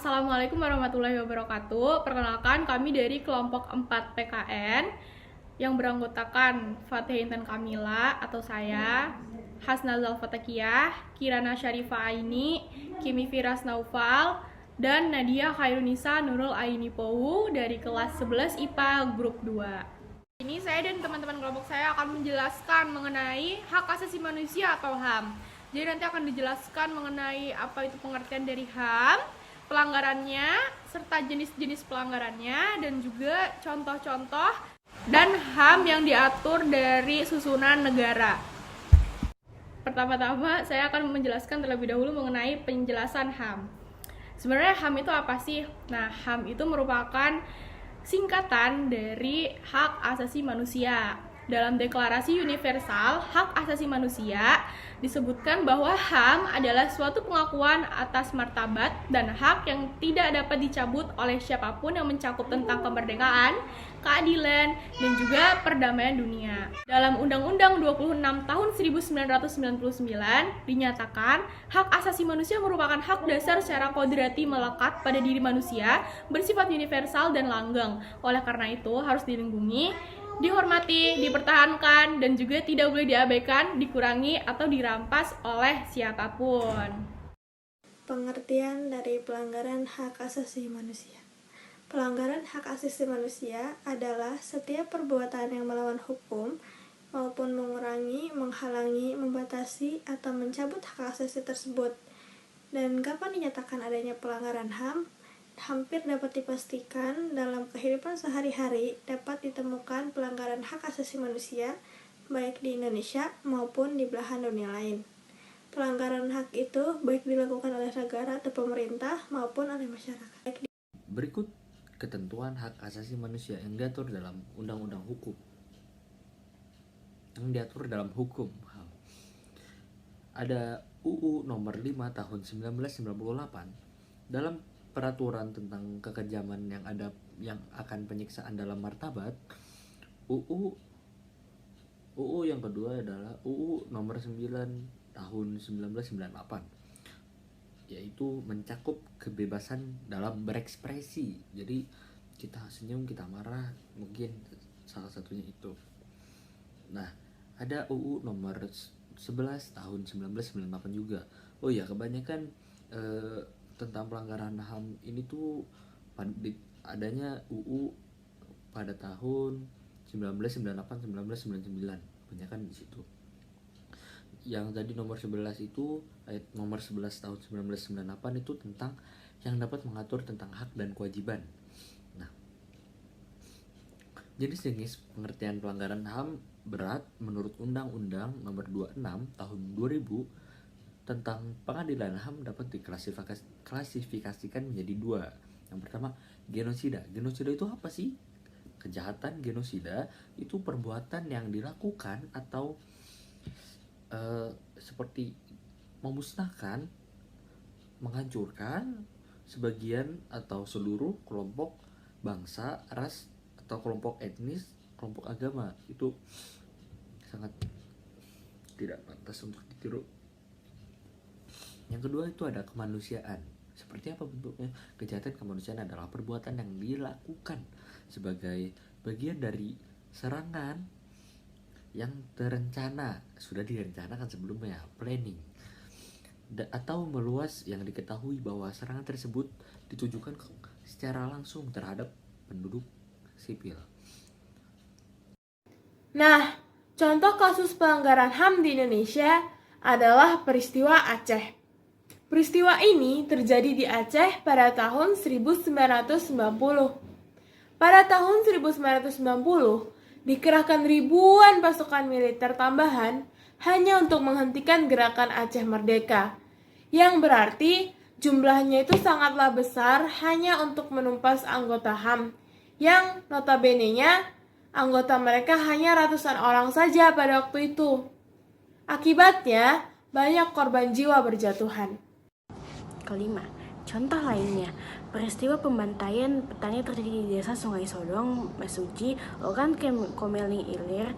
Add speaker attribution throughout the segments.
Speaker 1: Assalamualaikum warahmatullahi wabarakatuh. Perkenalkan, kami dari kelompok 4 PKN yang beranggotakan Fatih Intan Kamila atau saya, Hasna Zalfatakiyah, Kirana Syarifah Aini, Kimi Firas Naufal, dan Nadia Khairunisa Nurul Aini Powu dari kelas 11 IPA Grup 2. Ini saya dan teman-teman kelompok saya akan menjelaskan mengenai hak asasi manusia atau HAM. Jadi nanti akan dijelaskan mengenai apa itu pengertian dari HAM, pelanggarannya, serta jenis-jenis pelanggarannya, dan juga contoh-contoh dan HAM yang diatur dari susunan negara. Pertama-tama saya akan menjelaskan terlebih dahulu mengenai penjelasan HAM. Sebenarnya HAM itu apa sih? Nah, HAM itu merupakan singkatan dari hak asasi manusia. Dalam Deklarasi Universal Hak Asasi Manusia disebutkan bahwa HAM adalah suatu pengakuan atas martabat dan hak yang tidak dapat dicabut oleh siapapun yang mencakup tentang kemerdekaan, keadilan, dan juga perdamaian dunia. Dalam Undang-Undang 26 tahun 1999 dinyatakan hak asasi manusia merupakan hak dasar secara kodrati melekat pada diri manusia, bersifat universal dan langgeng. Oleh karena itu harus dilindungi, dihormati, dipertahankan, dan juga tidak boleh diabaikan, dikurangi, atau dirampas oleh siapapun.
Speaker 2: Pengertian dari pelanggaran hak asasi manusia. Pelanggaran hak asasi manusia adalah setiap perbuatan yang melawan hukum maupun mengurangi, menghalangi, membatasi, atau mencabut hak asasi tersebut. Dan kapan dinyatakan adanya pelanggaran HAM? Hampir dapat dipastikan dalam kehidupan sehari-hari dapat ditemukan pelanggaran hak asasi manusia baik di Indonesia maupun di belahan dunia lain. Pelanggaran hak itu baik dilakukan oleh negara atau pemerintah maupun oleh masyarakat.
Speaker 3: Berikut ketentuan hak asasi manusia yang diatur dalam undang-undang hukum. Ada UU nomor 5 tahun 1998 dalam peraturan tentang kekejaman yang akan penyiksaan dalam martabat. UU yang kedua adalah UU nomor 9 tahun 1998, yaitu mencakup kebebasan dalam berekspresi. Jadi kita senyum, kita marah, mungkin salah satunya itu. Nah, ada UU nomor 11 tahun 1998 juga. Oh ya, kebanyakan tentang pelanggaran HAM ini tuh adanya UU pada tahun 1998-1999, kebanyakan di situ. Yang tadi nomor 11 itu nomor 11 tahun 1998 itu tentang yang dapat mengatur tentang hak dan kewajiban. Nah, jenis-jenis pengertian pelanggaran HAM berat menurut Undang-Undang nomor 26 tahun 2000 tentang pengadilan HAM dapat diklasifikasikan menjadi dua. Yang pertama, genosida. Genosida itu apa sih? Kejahatan genosida itu perbuatan yang dilakukan atau seperti memusnahkan, menghancurkan sebagian atau seluruh kelompok bangsa, ras, atau kelompok etnis, kelompok agama. Itu sangat tidak pantas untuk ditiru. Yang kedua itu ada kemanusiaan. Seperti apa bentuknya? Kejahatan kemanusiaan adalah perbuatan yang dilakukan sebagai bagian dari serangan yang terencana, sudah direncanakan sebelumnya, planning, atau meluas yang diketahui bahwa serangan tersebut ditujukan secara langsung terhadap penduduk sipil.
Speaker 4: Nah, contoh kasus pelanggaran HAM di Indonesia adalah peristiwa Aceh. Peristiwa ini terjadi di Aceh pada tahun 1990. Pada tahun 1990, dikerahkan ribuan pasukan militer tambahan hanya untuk menghentikan gerakan Aceh Merdeka, yang berarti jumlahnya itu sangatlah besar hanya untuk menumpas anggota HAM, yang notabene-nya anggota mereka hanya ratusan orang saja pada waktu itu. Akibatnya, banyak korban jiwa berjatuhan.
Speaker 5: Kelima, contoh lainnya, peristiwa pembantaian petani terjadi di desa Sungai Sodong, Mesuji, Ogan Komering Ilir,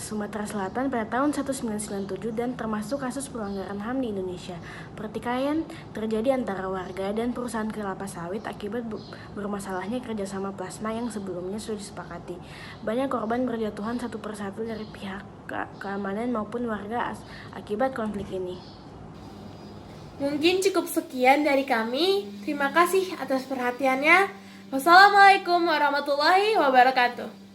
Speaker 5: Sumatera Selatan pada tahun 1997 dan termasuk kasus pelanggaran HAM di Indonesia. Pertikaian terjadi antara warga dan perusahaan kelapa sawit akibat bermasalahnya kerjasama plasma yang sebelumnya sudah disepakati. Banyak korban berjatuhan satu persatu dari pihak keamanan maupun warga akibat konflik ini.
Speaker 4: Mungkin cukup sekian dari kami. Terima kasih atas perhatiannya. Wassalamualaikum warahmatullahi wabarakatuh.